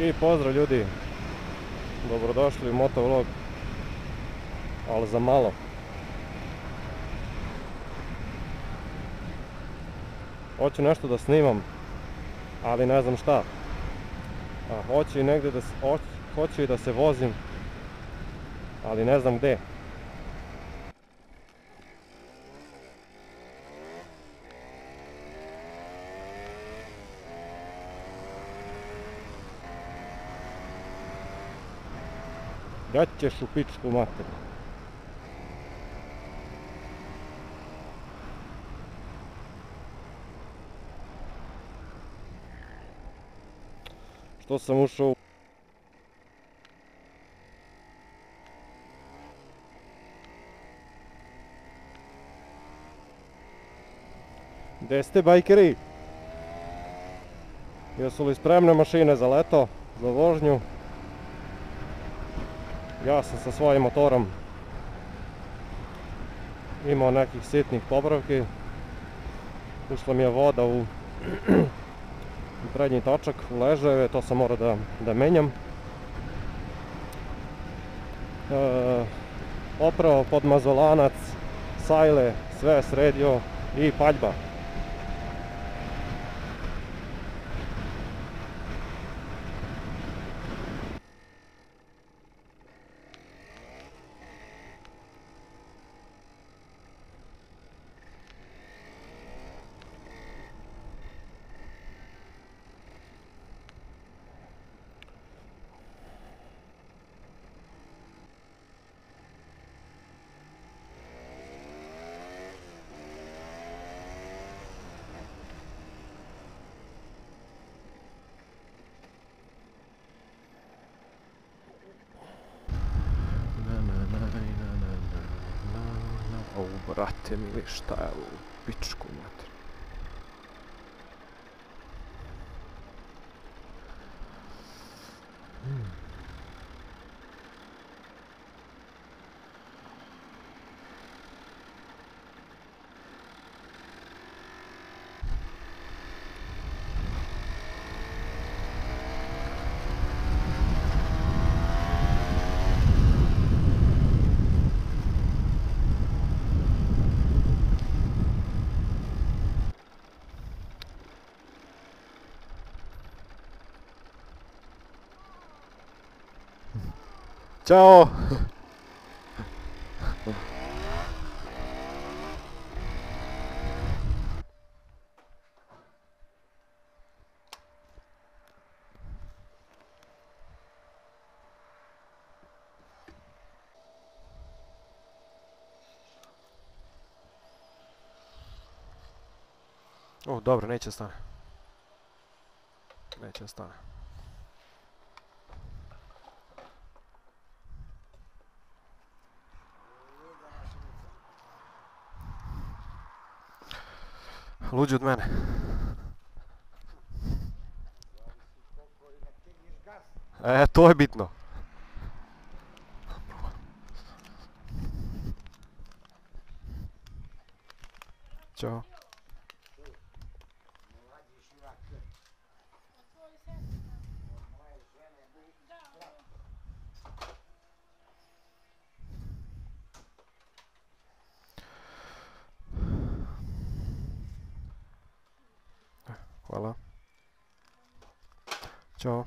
I pozdrav ljudi, dobrodošli u motovlog, ali za malo. Hoću nešto da snimam, ali ne znam šta. Hoću i negdje hoću i da se vozim, ali ne znam gdje. Da ćeš u pičku materiju. Što sam ušao u... Gdje ste, bajkeri? Jesu li spremne mašine za leto, za vožnju? Ja sam sa svojim motorom imao nekih sitnih popravki. Ušla mi je voda u prednji točak, u ležajeve, to sam morao da menjam. Oprao podmazolanac, sajle, sve sredio i paljba. O, brate mili, šta je ovo, pičku mater. Ćao! O, dobro, neće da stane. Neće da stane. Luđi od mene. To je bitno. Ćao. Hvala. Ćao.